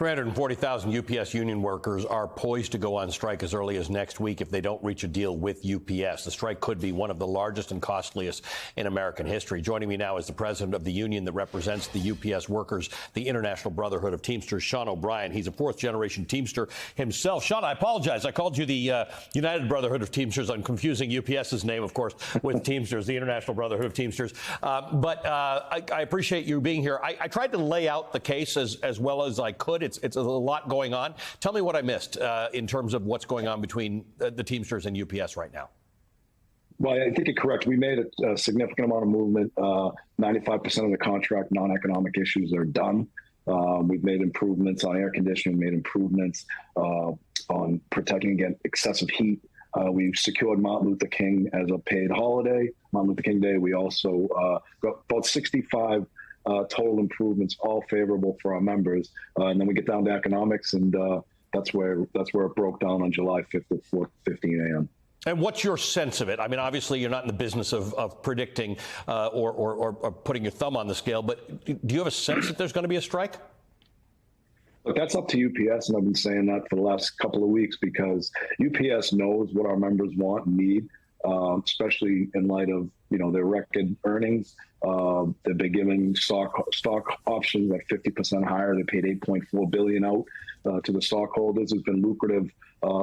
340,000 UPS union workers are poised to go on strike as early as next week if they don't reach a deal with UPS. The strike could be one of the largest and costliest in American history. Joining me now is the president of the union that represents the UPS workers, the International Brotherhood of Teamsters, Sean O'Brien. He's a fourth-generation Teamster himself. Sean, I apologize. I called you the United Brotherhood of Teamsters. I'm confusing UPS's name, of course, with Teamsters, the International Brotherhood of Teamsters. But I appreciate you being here. I tried to lay out the case as well as I could. It's a lot going on. Tell me what I missed in terms of what's going on between the Teamsters and UPS right now. Well, I think you're correct. We made a significant amount of movement. 95% of the contract non-economic issues are done. We've made improvements on air conditioning, made improvements on protecting against excessive heat. We've secured Martin Luther King as a paid holiday, Martin Luther King Day. We also got about 65 total improvements, all favorable for our members. And then we get down to economics, and that's where it broke down on July 5th at 4:15 a.m. And what's your sense of it? I mean, obviously, you're not in the business of predicting or putting your thumb on the scale, but do you have a sense that there's going to be a strike? Look, that's up to UPS, and I've been saying that for the last couple of weeks because UPS knows what our members want and need, especially in light of their record earnings. They've been giving stock options at 50% higher. They paid $8.4 billion out to the stockholders. It's been lucrative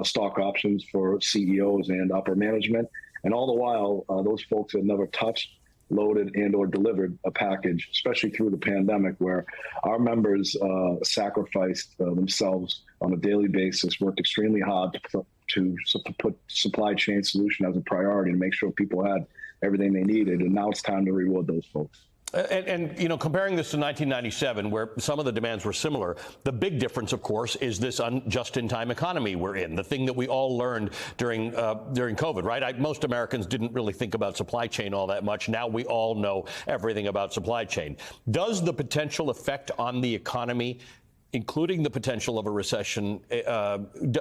stock options for CEOs and upper management, and all the while, those folks have never touched, loaded, and or delivered a package, especially through the pandemic, where our members sacrificed themselves on a daily basis, worked extremely hard to put supply chain solution as a priority and make sure people had everything they needed. And now it's time to reward those folks. And comparing this to 1997, where some of the demands were similar, the big difference, of course, is this just-in-time economy we're in, the thing that we all learned during COVID, right? Most Americans didn't really think about supply chain all that much. Now we all know everything about supply chain. Does the potential effect on the economy, including the potential of a recession,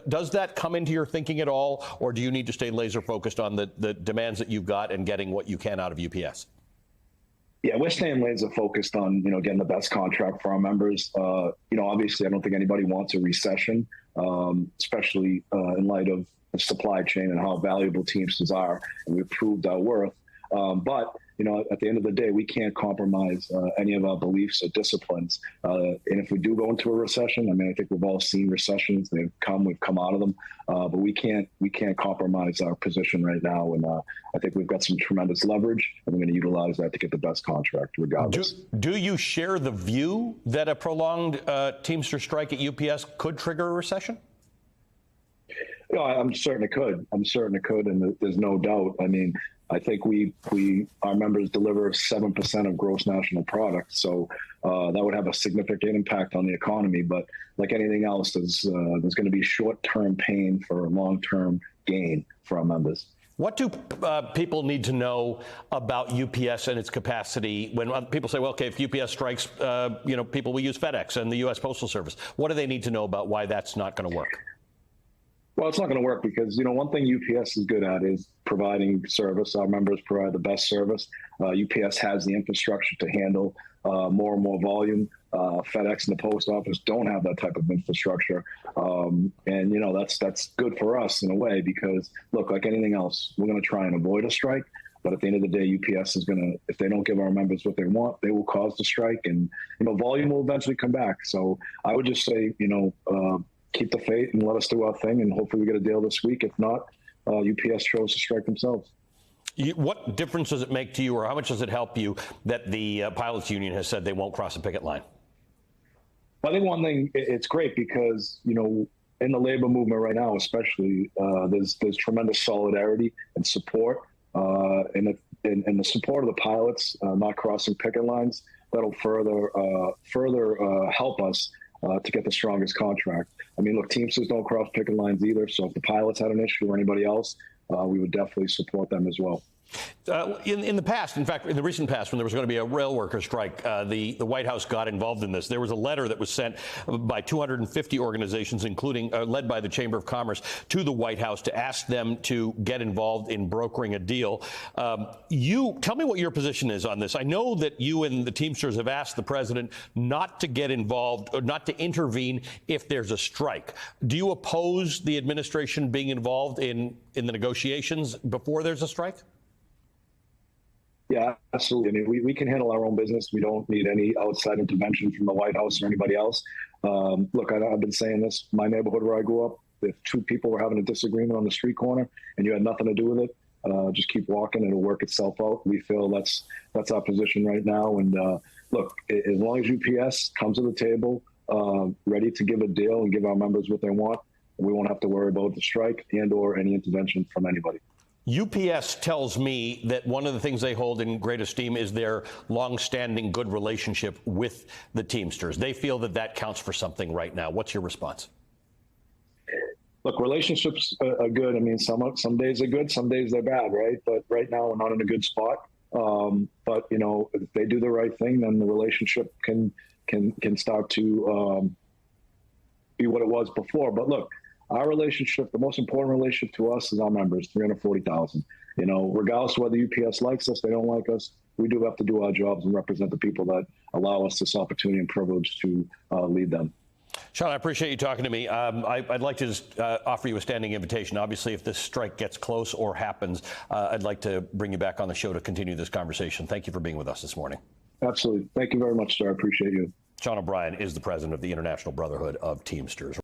does that come into your thinking at all, or do you need to stay laser focused on the demands that you've got and getting what you can out of UPS? Yeah, we're staying laser focused on, getting the best contract for our members. Obviously, I don't think anybody wants a recession, especially in light of the supply chain and how valuable Teamsters are, and we've proved our worth. But at the end of the day, we can't compromise any of our beliefs or disciplines. And if we do go into a recession, I think we've all seen recessions. We've come out of them. But we can't compromise our position right now. And I think we've got some tremendous leverage, and we're going to utilize that to get the best contract regardless. Do you share the view that a prolonged Teamster strike at UPS could trigger a recession? I'm certain it could. And there's no doubt. I think our members deliver 7% of gross national product, so that would have a significant impact on the economy. But like anything else, there's going to be short-term pain for a long-term gain for our members. What do people need to know about UPS and its capacity when people say, well, okay, if UPS strikes, people will use FedEx and the U.S. Postal Service? What do they need to know about why that's not going to work? Well, it's not going to work because, one thing UPS is good at is providing service. Our members provide the best service. UPS has the infrastructure to handle more and more volume. FedEx and the post office don't have that type of infrastructure. And that's good for us in a way because, look, like anything else, we're going to try and avoid a strike. But at the end of the day, UPS is going to, if they don't give our members what they want, they will cause the strike. And, volume will eventually come back. So I would just say, keep the faith and let us do our thing, and hopefully we get a deal this week. If not, UPS chose to strike themselves. What difference does it make to you, or how much does it help you that the pilots union has said they won't cross a picket line? I think one thing, it's great because, in the labor movement right now, especially, there's tremendous solidarity and support, and the support of the pilots not crossing picket lines. That'll further help us to get the strongest contract. Look, Teamsters don't cross picket lines either. So if the pilots had an issue or anybody else, we would definitely support them as well. In the past, in fact, in the recent past, when there was going to be a rail worker strike, the White House got involved in this. There was a letter that was sent by 250 organizations, including led by the Chamber of Commerce, to the White House to ask them to get involved in brokering a deal. You tell me what your position is on this. I know that you and the Teamsters have asked the president not to get involved or not to intervene if there's a strike. Do you oppose the administration being involved in the negotiations before there's a strike? Yeah, absolutely. I mean, we can handle our own business. We don't need any outside intervention from the White House or anybody else. Look, I've been saying this. My neighborhood where I grew up, if two people were having a disagreement on the street corner and you had nothing to do with it, just keep walking. It'll work itself out. We feel that's our position right now. And look, as long as UPS comes to the table, ready to give a deal and give our members what they want, we won't have to worry about the strike and or any intervention from anybody. UPS tells me that one of the things they hold in great esteem is their longstanding good relationship with the Teamsters. They feel that that counts for something right now. What's your response? Look, relationships are good. I mean, some days are good, some days they're bad, right? But right now we're not in a good spot. But you know, if they do the right thing, then the relationship can start to be what it was before. But look, our relationship, the most important relationship to us is our members, 340,000. You know, regardless of whether UPS likes us, they don't like us, we do have to do our jobs and represent the people that allow us this opportunity and privilege to lead them. Sean, I appreciate you talking to me. I'd like to just offer you a standing invitation. Obviously, if this strike gets close or happens, I'd like to bring you back on the show to continue this conversation. Thank you for being with us this morning. Absolutely. Thank you very much, sir. I appreciate you. Sean O'Brien is the president of the International Brotherhood of Teamsters.